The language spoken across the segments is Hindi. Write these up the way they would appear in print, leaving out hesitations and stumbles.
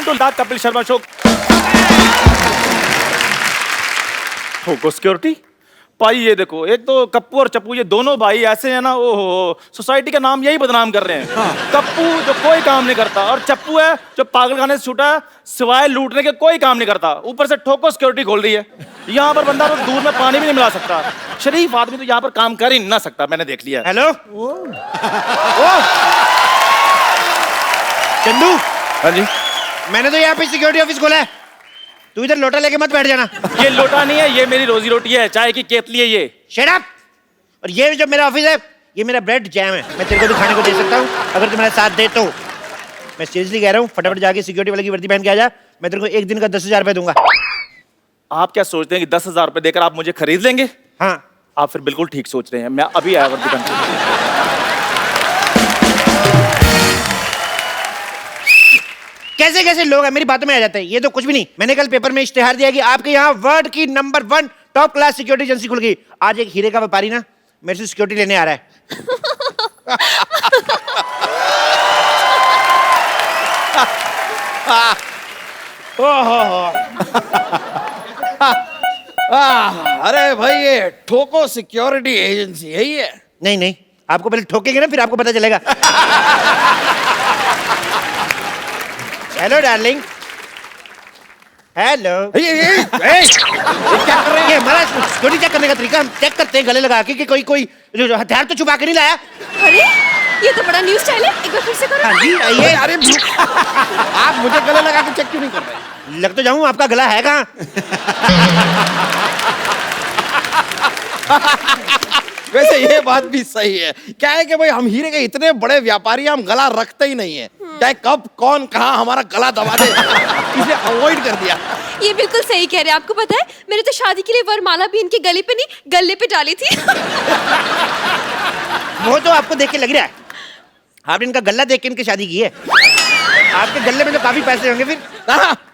To the Kapil Sharma show. ठोको सिक्योरिटी भाई, ये देखो, एक तो कप्पू और चप्पू ये दोनों भाई ऐसे हैं ना, ओहो, सोसाइटी का नाम यही बदनाम कर रहे हैं। कप्पू जो कोई काम नहीं करता, और चप्पू है जो पागलखाने से छूटा है, सिवाय लूटने के कोई काम नहीं करता, ऊपर से ठोको सिक्योरिटी खोल रही है। यहाँ पर बंदा तो दूध में पानी भी नहीं मिला सकता। शरीफ आदमी तो यहाँ पर काम कर ही ना सकता, मैंने देख लिया। हेलो चंदू। हाँ जी। मैंने तो यहाँ पे सिक्योरिटी ऑफिस खोला है, तू इधर लोटा लेके मत बैठ जाना। ये लोटा नहीं है, ये मेरी रोजी रोटी है, चाय की केतली है ये। Shut up. और ये जो मेरा ऑफिस है, ये मेरा ब्रेड जैम है, मैं तेरे को भी खाने को दे सकता हूँ अगर तू मेरा साथ दे तो। मैं सीरियसली कह रहा हूँ, फटाफट जाके सिक्योरिटी वाले की वर्दी पहन के आ जा, मैं तेरे को एक दिन का 10,000 रुपये दूंगा। आप क्या सोचते हैं कि 10,000 रुपए देकर आप मुझे खरीद लेंगे? हाँ। आप फिर बिल्कुल ठीक सोच रहे हैं, मैं अभी आया वर्दी पहन के। कैसे कैसे लोग हैं मेरी बातों में आ जाते हैं, ये तो कुछ भी नहीं। मैंने कल पेपर में इश्तेहार दिया कि आपके यहाँ वर्ल्ड की number 1 top class security agency खुल गई। आज एक हीरे का व्यापारी ना मेरे से सिक्योरिटी लेने आ रहा है। अरे भाई, ये ठोको सिक्योरिटी एजेंसी यही है? नहीं नहीं, आपको पहले ठोकेंगे ना, फिर आपको पता चलेगा। Hello darling. हेलो। ये क्या कर रहे हैं? ये हमारा सिक्योरिटी चेक करने का तरीका, हम चेक करते हैं गले लगा के कि कोई जो हथियार तो छुपा के नहीं लाया। अरे ये तो बड़ा न्यू स्टाइल है, एक बार फिर से करो। हाँ जी आइए। अरे आप मुझे गले लगा के चेक क्यों नहीं कर रहे? लग तो जाऊं, आपका गला है कहाँ? वैसे ये बात भी सही है। क्या है कि भाई हम हीरे के इतने बड़े व्यापारी, हम गला रखते ही नहीं है। चाहे कब कौन कहाँ हमारा गला दबा दे, इसलिए अवॉइड कर दिया। ये बिल्कुल सही कह रहे हैं। आपको पता है, मैंने तो शादी के लिए वरमाला भी इनके गले पे नहीं गले पे डाली थी। वो तो आपको देख के लग रहा है, आपने इनका गला देख के इनकी शादी की है। आपके गले में तो काफी पैसे होंगे फिर।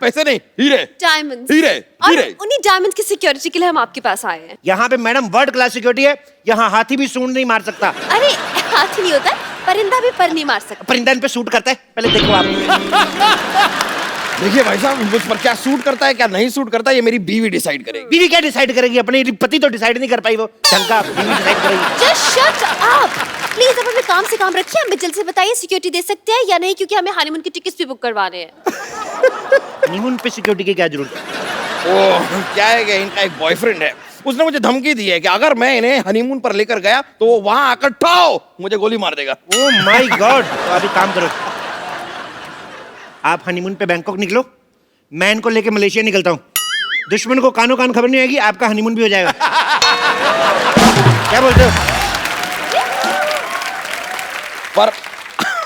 पैसे नहीं, हीरे। डायमंड्स। हीरे और हीरे। उन्हीं डायमंड्स की सिक्योरिटी के लिए हम आपके पास आए हैं। यहाँ पे मैडम वर्ल्ड क्लास सिक्योरिटी है, यहाँ हाथी भी सूंड नहीं मार सकता। अरे हाथी नहीं होता, परिंदा भी पर नहीं मार सकता। परिंदा इन पे सूट करता है, पहले देखो आप। देखिए भाई साहब, मुझ पर क्या सूट करता है क्या नहीं सूट करता है, ये मेरी बीवी डिसाइड करेगी। बीवी क्या डिसाइड करेगी? अपने पति तो डिसाइड नहीं कर पाई, वो ढंग बीवी डिसाइड करेगी। Just shut up please. अब हमें काम से काम रखिए, हमें जल्द से बताइए सिक्योरिटी दे सकते हैं या नहीं, क्योंकि हमें हनीमून की टिकट्स भी बुक करवाने हैं। हनीमून पे सिक्योरिटी की क्या जरूरत है? ओह, क्या है कि इनका एक बॉयफ्रेंड है, उसने मुझे धमकी दी है कि अगर मैं इन्हें हनीमून पर लेकर गया तो वो वहां आकर ठाओ मुझे गोली मार देगा। Oh my God. तो अभी काम करो, आप हनीमून पे बैंकॉक निकलो, मैं इनको लेके मलेशिया निकलता हूँ। दुश्मन को कानो कान खबर नहीं आएगी, आपका हनीमून भी हो जाएगा। क्या बोलते हो? पर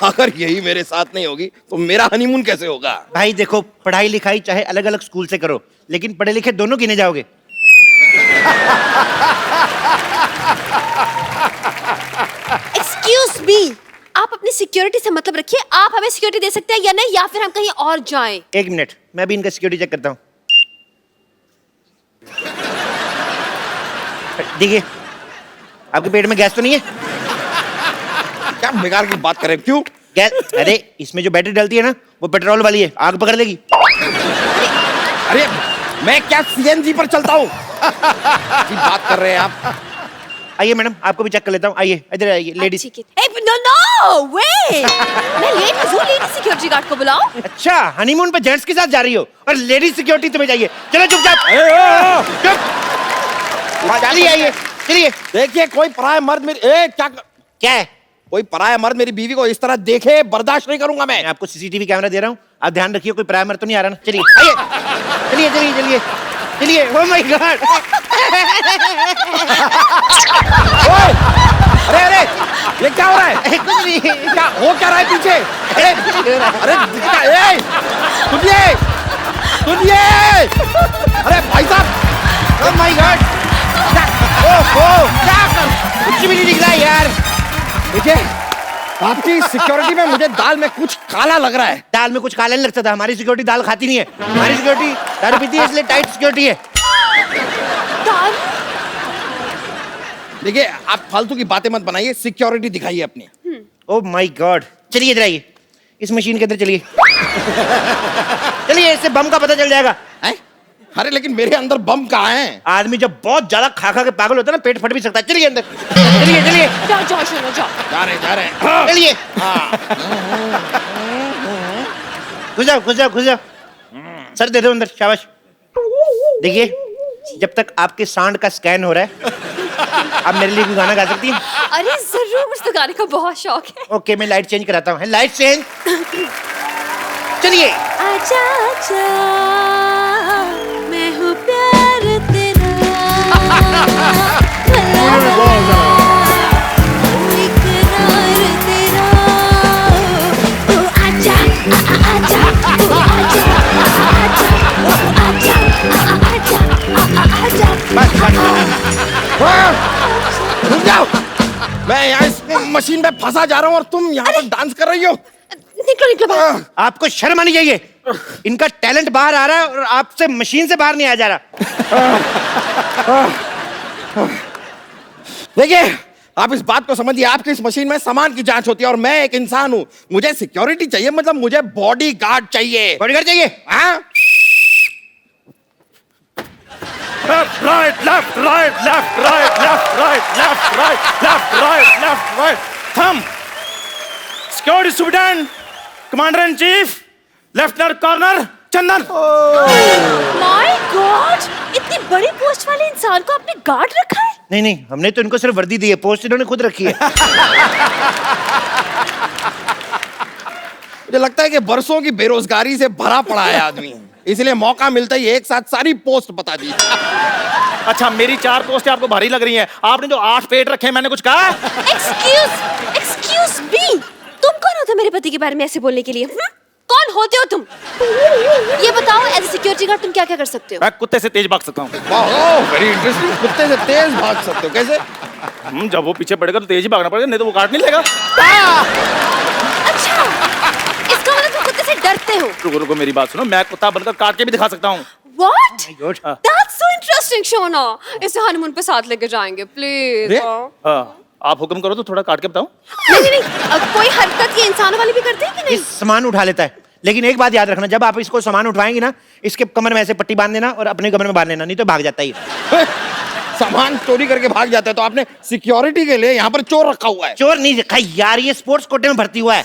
अगर यही मेरे साथ नहीं होगी तो मेरा हनीमून कैसे होगा? भाई देखो, पढ़ाई लिखाई चाहे अलग अलग स्कूल से करो, लेकिन पढ़े लिखे दोनों गिने जाओगे। एक्सक्यूज मी, आप अपनी सिक्योरिटी से मतलब रखिए। आप हमें सिक्योरिटी दे सकते हैं या नहीं, या फिर हम कहीं और जाएं। एक मिनट, मैं भी इनका सिक्योरिटी चेक करता हूँ। देखिए, आपके पेट में गैस तो नहीं है? क्या बेकार की बात करें, क्यों? गैस? अरे इसमें जो बैटरी डलती है ना, वो पेट्रोल वाली है, आग पकड़ लेगी। अरे मैं क्या सीएनजी पर चलता हूँ? बात कर रहे हैं आप? आइए मैडम, आपको भी चेक कर लेता हूँ। आइए इधर आइए लेडीज। नो नो वे, मैं लेट हूँ, लेडी सिक्योरिटी गार्ड को बुलाओ। अच्छा, हनीमून पे जेंट्स के साथ जा रही हो और लेडीज सिक्योरिटी तुम्हें चाहिए? चलो चुपचाप चुप। चलिए आइए, चलिए। देखिए, कोई पराया मर्द मेरी क्या है? कोई पराया मर्द मेरी बीवी को इस तरह देखे बर्दाश्त नहीं करूंगा मैं। आपको सीसीटीवी कैमरा दे रहा हूँ, आप ध्यान रखिए कोई पराया मर्द तो नहीं आ रहा ना। चलिए आइए, चलिए चलिए चलिए चलिए। Oh my God. अरे अरे, ये क्या हो रहा है? कुछ नहीं। क्या हो क्या रहा है पीछे? अरे अरे सुनिए सुनिए। अरे भाई साहब, ओह माय गॉड। ओह क्या कर, कुछ भी नहीं दिख रहा है यार। देखिए, आपकी सिक्योरिटी में मुझे दाल में कुछ काला लग रहा है। दाल में कुछ काला नहीं लगता था, हमारी सिक्योरिटी दाल खाती नहीं है। हमारी सिक्योरिटी दारू पीती है, इसलिए टाइट सिक्योरिटी है। दाल? देखिए, आप फालतू की बातें मत बनाइए, सिक्योरिटी दिखाइए अपनी। Oh my God. चलिए इधर आइए, इस मशीन के अंदर चलिए। चलिए, इससे बम का पता चल जाएगा। हैं? अरे लेकिन मेरे अंदर बम कहाँ है? आदमी जब बहुत ज्यादा खा खा के पागल होता है ना, पेट फट भी सकता है। चलिए अंदर, चलिए चलिए जाओ जाओ शोनो जाओ। जा रहे हैं। चलिए। घुस जाओ घुस जाओ घुस जाओ। सर दे दो अंदर, शाबाश। देखिए, जब तक आपके सांड का स्कैन हो रहा है, आप मेरे लिए कोई गाना गा सकती हैं? अरे जरूर, मुझे तो गाने का बहुत शौक है। ओके, मैं लाइट चेंज कराता हूँ। Light change. चलिए। आजा आजा, मैं हूँ प्यार तेरा, इकरार तेरा। ओ आजा आजा, ओ आजा आजा, ओ आजा आजा, रुक जाओ। मैं यहाँ इस मशीन में फंसा जा रहा हूँ और तुम यहाँ पर डांस कर रही हो। निकलो निकलो बाहर। आपको शर्म आनी चाहिए। इनका टैलेंट बाहर आ रहा है और आपसे मशीन से बाहर नहीं आ जा रहा। देखिए, आप इस बात को समझिए, आपकी इस मशीन में सामान की जांच होती है और मैं एक इंसान हूँ। मुझे सिक्योरिटी चाहिए, मतलब मुझे बॉडी गार्ड चाहिए। बॉडीगार्ड चाहिए? हाँ? Left right left right left right left right left right left right left right. थम। Security superintendent, commander in chief, lieutenant colonel Chandan. My god, इतनी बड़ी पोस्ट वाले इंसान को आपने गार्ड रखा है? नहीं नहीं, हमने तो इनको सिर्फ वर्दी दी है, पोस्ट इन्होंने खुद रखी है। मुझे लगता है कि बरसों की बेरोजगारी से भरा पड़ा है आदमी, इसलिए मौका मिलता ही एक साथ सारी पोस्ट बता दी। अच्छा, मेरी 4 पोस्टें आपको भारी लग रही हैं। आपने जो 8 पेट रखे हैं, मैंने कुछ कहा? एक्सक्यूज मी, तुम कौन होते हो मेरे पति के बारे में ऐसे बोलने के लिए? कौन होते हो तुम? ये बताओ, एज ए सिक्योरिटी गार्ड तुम क्या क्या कर सकते हो? मैं कुत्ते से तेज भाग सकता हूँ। वाह, वेरी इंटरेस्टिंग। कुत्ते से तेज भाग सकते हो? कैसे? जब वो पीछे पड़ेगा तो तेज ही भागना पड़ेगा, नहीं तो वो काट नहीं लेगा। अच्छा, इसका मतलब तुम कुत्ते से डरते हो? रुको रुको, मेरी बात सुनो, मैं कुत्ता बनकर काट के भी दिखा सकता हूँ। What? God. That's so interesting, Shona. इसे हनीमून पे साथ लेके जाएंगे, प्लीज। हाँ, आप हुक्म करो तो थोड़ा काट के बताऊं। नहीं नहीं नहीं, अब कोई हरकत ये इंसानों वाली भी करते हैं कि ये नहीं? सामान उठा लेता है, लेकिन एक बात याद रखना, जब आप इसको सामान उठवाएंगे ना, इसके कमर में ऐसे पट्टी बांध देना और अपने कमर में बांध लेना, नहीं तो भाग जाता है। सामान चोरी करके भाग जाता है, तो आपने सिक्योरिटी के लिए यहाँ पर चोर रखा हुआ है? चोर नहीं रखा यार, ये स्पोर्ट्स कोटे में भर्ती हुआ है।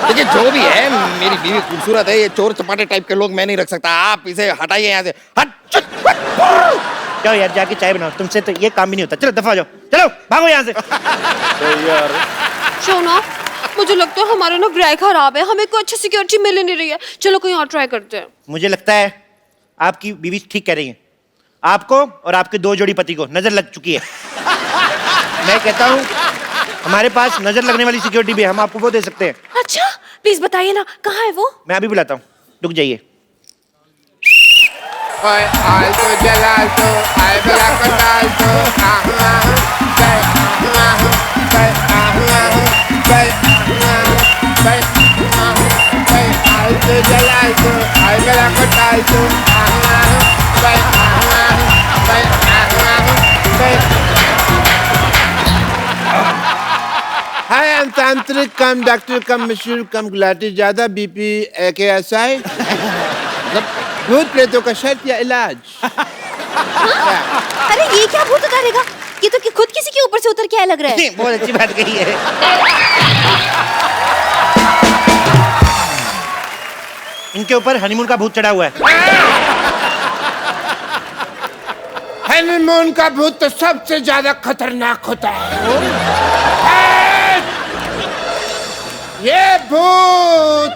देखिए, जो भी है, मेरी बीवी खूबसूरत है, ये चोर चपाटे टाइप के लोग मैं नहीं रख सकता। आप इसे हटाइए यहाँ से। हट। जाओ यार, जाके चाय बनाओ, तुमसे तो ये काम भी नहीं होता। चलो दफा हो जाओ, चलो भागो यहाँ से। यार, शोना, मुझे लगता है हमारा ना ग्रह खराब है, हमें कोई अच्छी सिक्योरिटी मिल नहीं रही है। चलो कोई और ट्राई करते हैं। मुझे लगता है आपकी बीवी ठीक कह रही है। आपको और आपके 2 जोड़ी पति को नजर लग चुकी है। मैं कहता हूँ हमारे पास नजर लगने वाली सिक्योरिटी भी है, हम आपको वो दे सकते हैं। अच्छा, प्लीज बताइए ना, कहाँ है वो? मैं अभी बुलाता हूँ, रुक जाइए। Hi, I'm तांत्रिक कम डॉक्टर कम मशहूर कम गुलाटी ज्यादा बीपी AKSI भूत प्रेतों का शर्त या इलाज। अरे ये क्या भूत उतारेगा? ये तो खुद किसी के ऊपर से उतर के आया लग रहा है। बहुत अच्छी बात कही है। इनके ऊपर हनीमून का भूत चढ़ा हुआ है। हनीमून का भूत तो सबसे ज्यादा खतरनाक होता है। ये भूत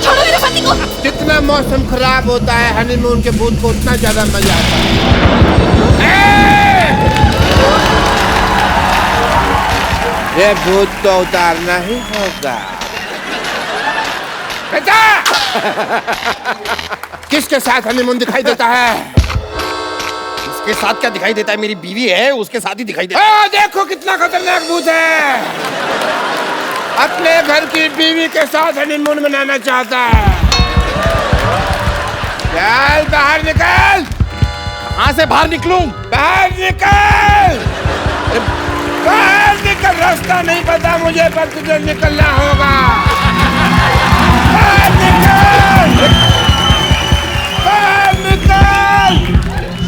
छोड़ो मेरे पति को। जितना मौसम खराब होता है, हनीमून के भूत को उतना ज्यादा मजा आता है। ये भूत तो उतारना ही होगा। बेटा, किसके साथ हनीमून दिखाई देता है? इसके साथ क्या दिखाई देता है? मेरी बीवी है, उसके साथ ही दिखाई देता है। देखो कितना खतरनाक भूत है। अपने घर की बीवी के साथ हनीमून मनाना चाहता है। चल बाहर निकल। कहाँ से बाहर निकलूं? बाहर निकल। बाहर निकल। का रास्ता नहीं पता मुझे, पर तुझे निकलना होगा। बाहर निकल! बाहर निकल!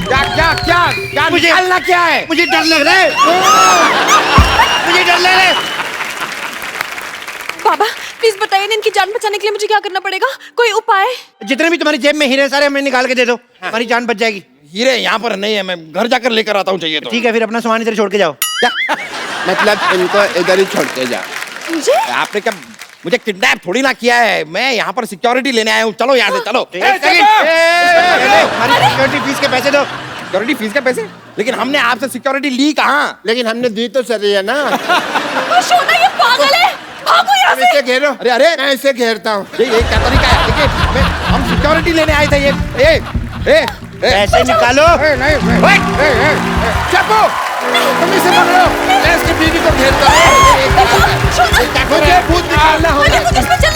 क्या क्या क्या क्या निकालना क्या है? मुझे डर लग रहा है। मुझे डर लग रहा है। बाबा प्लीज बताइए ना, इनकी जान बचाने के लिए मुझे क्या करना पड़ेगा? कोई उपाय? जितने भी तुम्हारी जेब में हीरे सारे हमें निकाल के दे दो, हमारी जान बच जाएगी। हीरे यहाँ पर नहीं है, मैं घर जाकर लेकर आता हूँ चाहिए तो। ठीक है, फिर अपना सामान इधर छोड़ के जाओ। मतलब इनको इधर ही छोड़ के जा। मुझे? आपने क्या मुझे किडनैप थोड़ी ना किया है, मैं यहाँ पर सिक्योरिटी लेने आया हूँ। चलो यहाँ से चलो। हमारी सिक्योरिटी फीस के पैसे दो। सिक्योरिटी फीस के पैसे? लेकिन हमने आपसे सिक्योरिटी ली कहाँ? लेकिन हमने दी तो सही है ना। शोना ये पागल है, भागो यहाँ से। इसे घेरो। अरे अरे मैं इसे घेरता हूँ। ये क्या तरीका है? देखिए हम सिक्योरिटी लेने आए थे। ये ए पैसे निकालो। चप्पू, तुम इसे पकड़ो। मैं इसकी बीवी को घेरता हूँ। मुझे भूत निकालना होगा।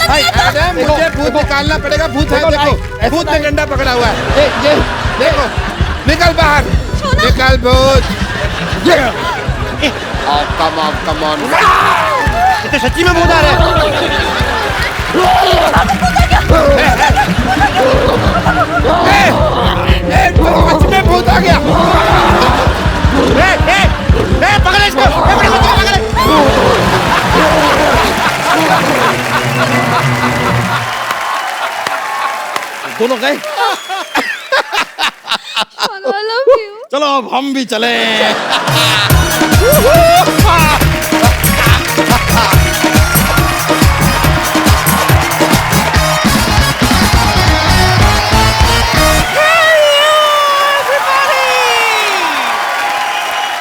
मैडम, मुझे भूत निकालना पड़ेगा। भूत है, देखो भूत ने डंडा पकड़ा हुआ है। ये देखो, निकल बाहर, निकल भूत। Come on. ये तो सच्ची में भूत आ रहा है। सच में भूत आ गया। पकड़ इसको, अपने बच्चों को पकड़। दोनों गए। I love you. चलो अब हम भी चले।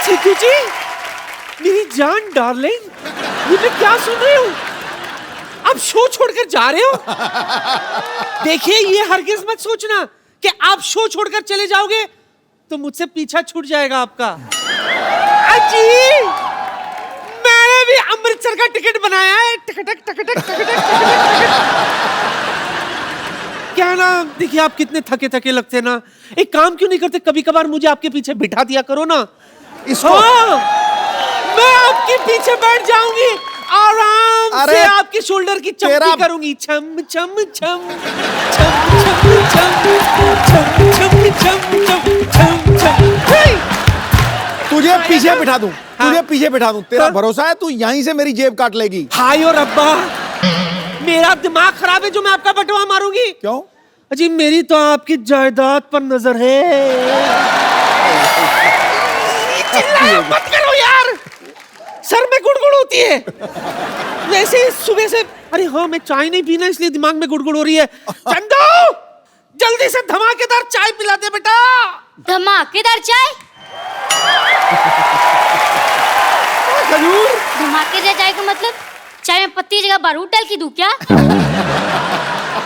चिकू जी, मेरी जान डार्लिंग, ये मैं क्या सुन रही हूँ? आप शो छोड़कर जा रहे हो? देखिए, ये हरगिज मत सोचना कि आप शो छोड़कर चले जाओगे तो मुझसे पीछा छूट जाएगा आपका। अजी, मैंने भी अमृतसर का टिकट बनाया है। टकटक टकटक टकटक। क्या ना, देखिए आप कितने थके थके लगते ना, एक काम क्यों नहीं करते, कभी कभार मुझे आपके पीछे बिठा दिया करो ना। हाँ, मैं आपके पीछे बैठ जाऊंगी, आराम से आपके शोल्डर की चम्पी करूंगी। छम छम छम छम छम छम छम छम छम छम। तुझे पीछे बिठा दूं, तुझे पीछे बिठा दूं। तेरा भरोसा है तू यहीं से मेरी जेब काट लेगी? हाय और अब्बा, मेरा दिमाग खराब है जो मैं आपका बटवा मारूंगी। क्यों? अजी मेरी तो आपकी जायदाद पर नजर है। चिल्लाया मत करो यार, सर में गुड़गुड़ होती है। वैसे सुबह से, अरे हाँ मैं चाय नहीं पीना इसलिए दिमाग में गुड़गुड़ हो रही है। चंदू, जल्दी से धमाकेदार चाय पिला दे बेटा। धमाकेदार चाय? जरूर। धमाकेदार चाय का मतलब चाय में पत्ती की जगह बारूद डाल के दूं क्या?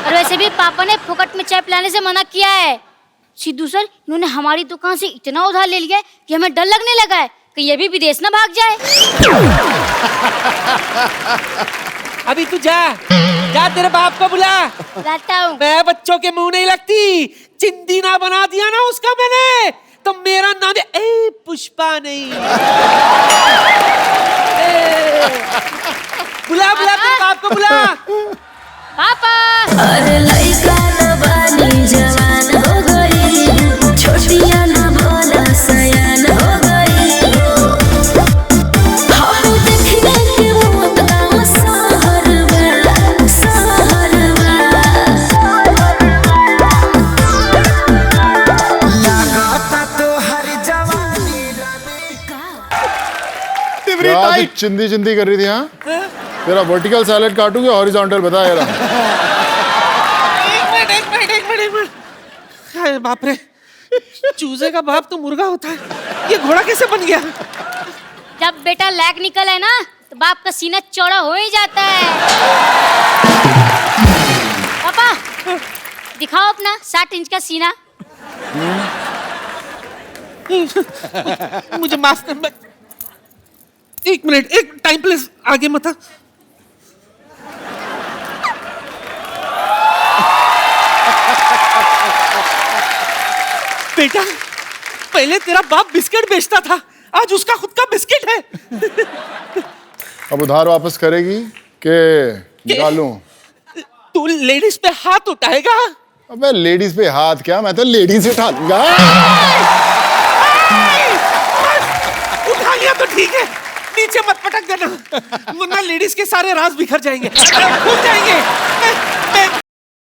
और वैसे भी पापा ने फोकट में चाय पिलाने से मना किया है। सिद्धू सर, इन्होंने हमारी दुकान से इतना उधार ले लिया है कि हमें डर लगने लगा है कि ये भी विदेश ना भाग जाए। अभी तू जा, जा तेरे बाप को बुला। लाता हूँ। मैं बच्चों के मुंह नहीं लगती, चिंदी ना बना दिया ना उसका मैंने तो मेरा नाम ए पुष्पा नहीं। बुला बुला तेरे बाप को बुला। पापा। अरे लइका न बानी जवान हो गई, छोटिया न भोला सयान हो गई। हम देखने के बहुत गाँव सहरवा, सहरवा। लगाता तो हर जवानी क्या तू चिंदी चिंदी कर रही थी? हाँ, तेरा वर्टिकल सैलेड काटूंगी, हॉरिजॉन्टल बता यार। एक मिनट। अरे बाप रे, चूजे का बाप तो मुर्गा होता है, ये घोड़ा कैसे बन गया? जब बेटा लैग निकल है ना तो बाप का सीना चौड़ा हो ही जाता है। पापा दिखाओ अपना 60 इंच का सीना। मुझे माफ कर, एक मिनट, एक टाइम प्लीज, आगे मत आ। बेटा, पहले तेरा बाप बिस्किट बेचता था, आज उसका खुद का बिस्किट है। अब उधार वापस करेगी के निकालूं? तू लेडीज पे हाथ उठाएगा? अबे लेडीज पे हाथ क्या, मैं तो लेडीज उठा दूंगा। उठा लिया तो ठीक है, नीचे मत पटक देना वरना लेडीज के सारे राज बिखर जाएंगे, खुल जाएंगे।